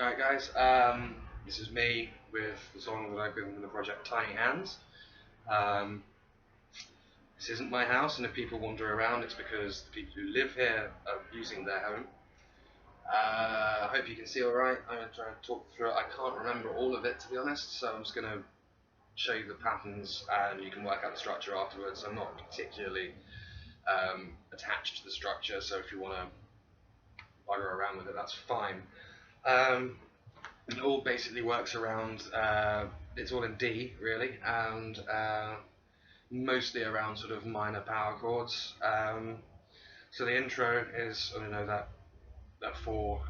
Alright guys, this is me with the song that I've given from the project Tiny Hands. Um, this isn't my house, and if people wander around it's because the people who live here are using their home. I hope you can see alright. I'm going to try and talk through it. I can't remember all of it, to be honest, so I'm just going to show you the patterns and you can work out the structure afterwards. I'm not particularly attached to the structure, so if you want to bugger around with it, that's fine. It all basically works around, it's all in D really, and mostly around sort of minor power chords. So the intro is, I don't know, that four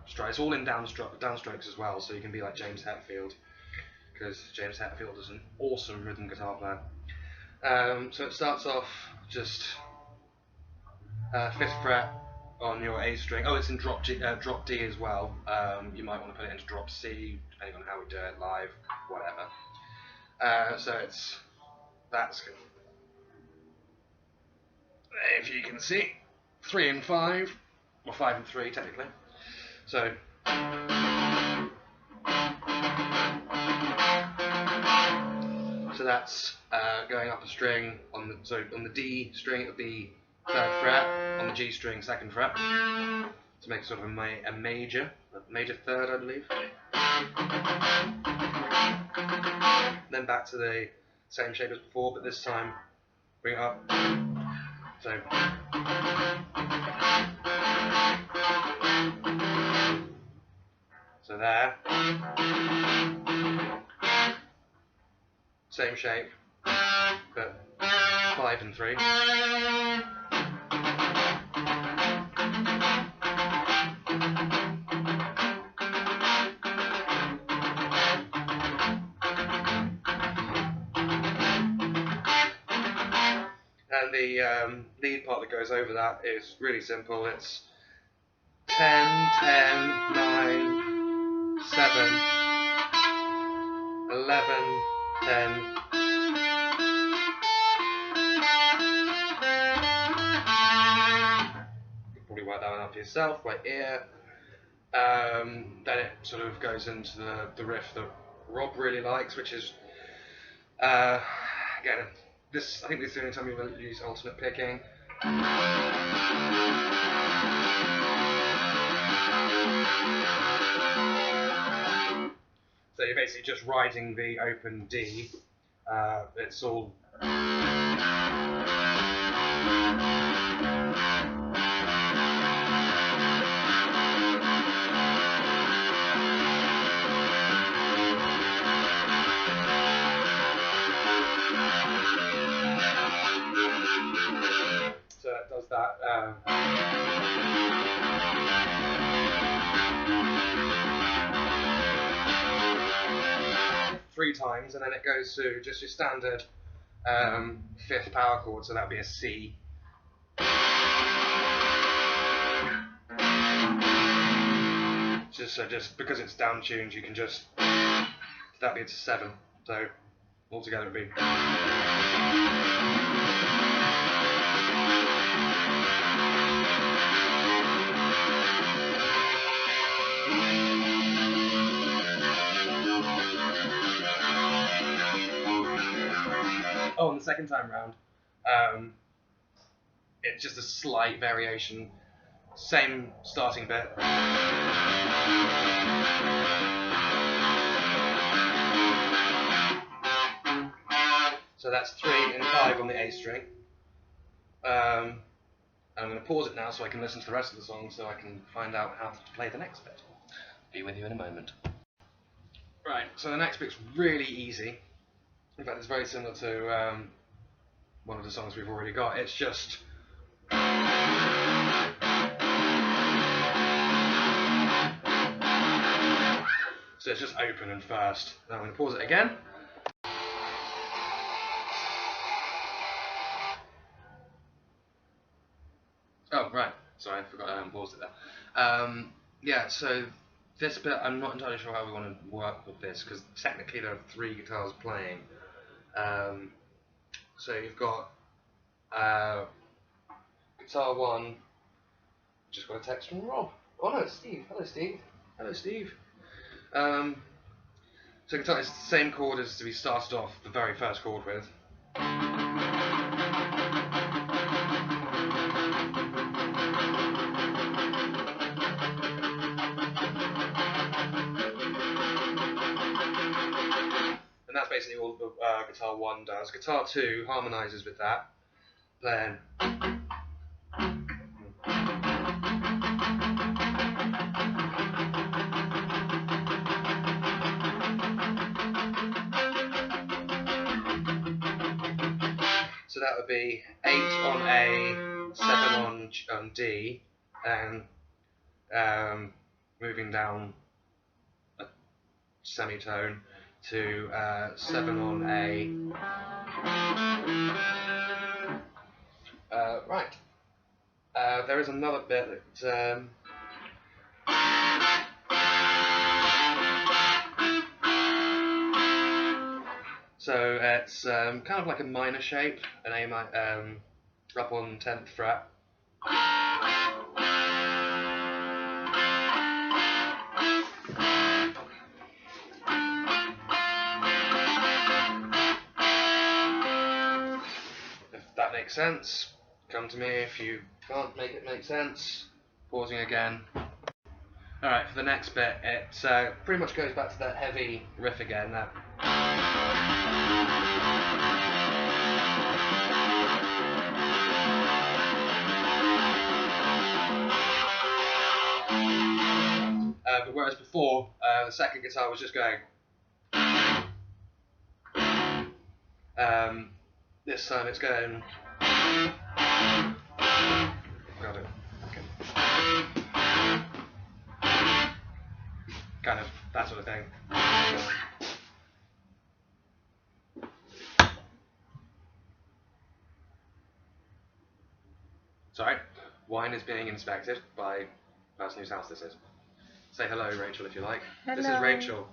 strokes, it's all in downstrokes as well, so you can be like James Hetfield, because James Hetfield is an awesome rhythm guitar player. So it starts off just 5th fret on your A string. Oh, it's in drop D as well. You might want to put it into drop C, depending on how we do it live, whatever. So that's good. If you can see, 3 and 5, or 5 and 3 technically. So that's going up a string on the D string it would be 3rd fret, on the G string 2nd fret, to make sort of a major 3rd, I believe. Then back to the same shape as before, but this time bring it up. So there. Same shape, but 5 and 3. And the lead part that goes over that is really simple. It's 10, 10, 9, 7, 11, 10. You can probably work that one out for yourself by ear. Then it sort of goes into the riff that Rob really likes, which is again, I think this is the only time you will use alternate picking. So you're basically just riding the open D. It's all. So it does that. 3 times, and then it goes to just your standard 5th power chord, so that would be a C. Just because it's down tuned, you can just, that'd be a 7. So altogether it'd be. Oh, and the second time round, it's just a slight variation. Same starting bit. So that's 3 and 5 on the A string. I'm going to pause it now so I can listen to the rest of the song so I can find out how to play the next bit. Be with you in a moment. Right, so the next bit's really easy. In fact, it's very similar to one of the songs we've already got. It's just. So it's just open and first. Now I'm going to pause it again. Oh, right. Sorry, I forgot I paused it there. Yeah, so this bit, I'm not entirely sure how we want to work with this, because technically there are 3 guitars playing. So you've got guitar 1, just got a text from Rob. Oh no, it's Steve. Hello, Steve. Hello, Steve. So guitar is the same chord as we started off the very first chord with. And that's basically all the guitar 1 does. Guitar 2 harmonises with that, then so that would be 8 on A, 7 on D, and moving down a semitone to 7 on A. Right. There is another bit that so it's kind of like a minor shape, an A up on 10th fret. If that makes sense, come to me. If you can't make it make sense, pausing again. Alright, for the next bit, it pretty much goes back to that heavy riff again. But whereas before, the second guitar was just going. This time it's going. Got it. Okay. Kind of that sort of thing. Sorry, wine is being inspected by the person whose house this is. Say hello, Rachel, if you like. Hello. This is Rachel.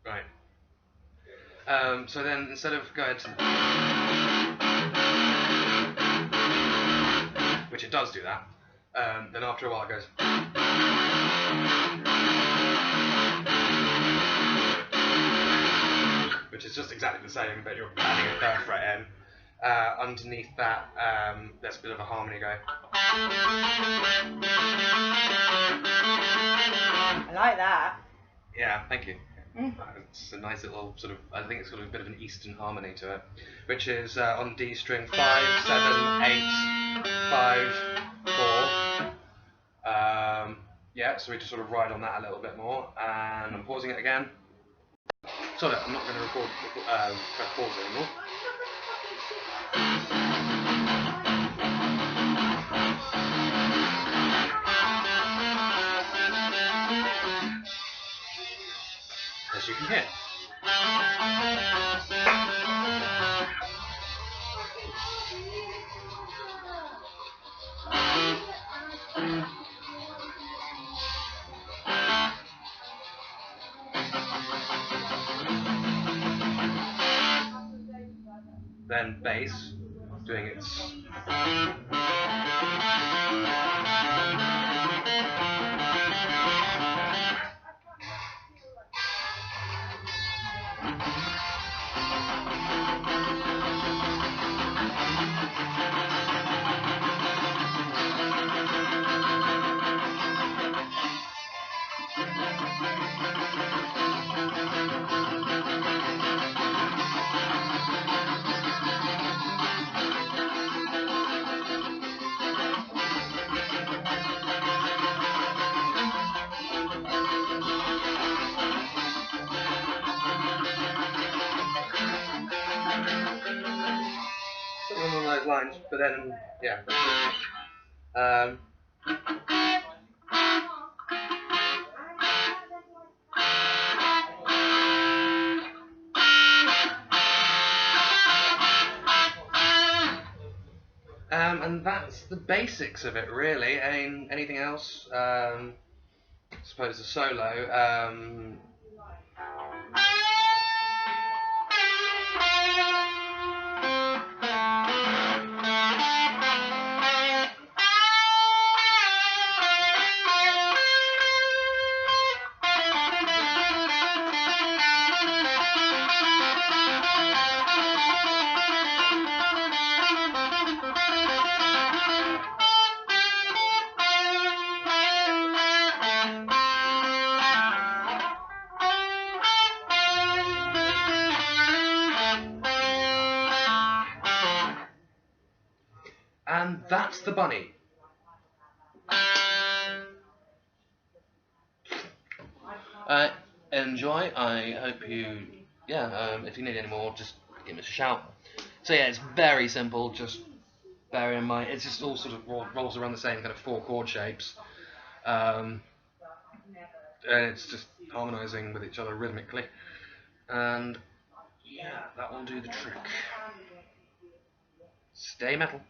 Right. So then, instead of going to, which it does do that, then after a while it goes. Which is just exactly the same, but you're adding a third fret in. Underneath that, there's a bit of a harmony going. I like that. Yeah, thank you. It's a nice little sort of, I think it's got a bit of an Eastern harmony to it, which is on D string 5, 7, 8, 5, 4. Yeah, so we just sort of ride on that a little bit more, and I'm pausing it again. Sorry, I'm not going to press pause anymore. As you can hear. Then bass, doing its. Something along those lines, but then, yeah. And that's the basics of it, really. I mean, anything else? I suppose the solo. that's the bunny. Enjoy. I hope you. Yeah. If you need any more, just give us a shout. So yeah, it's very simple. Just bear in mind, it's just all sort of rolls around the same kind of 4 chord shapes, and it's just harmonising with each other rhythmically, and yeah, that will do the trick. Stay metal.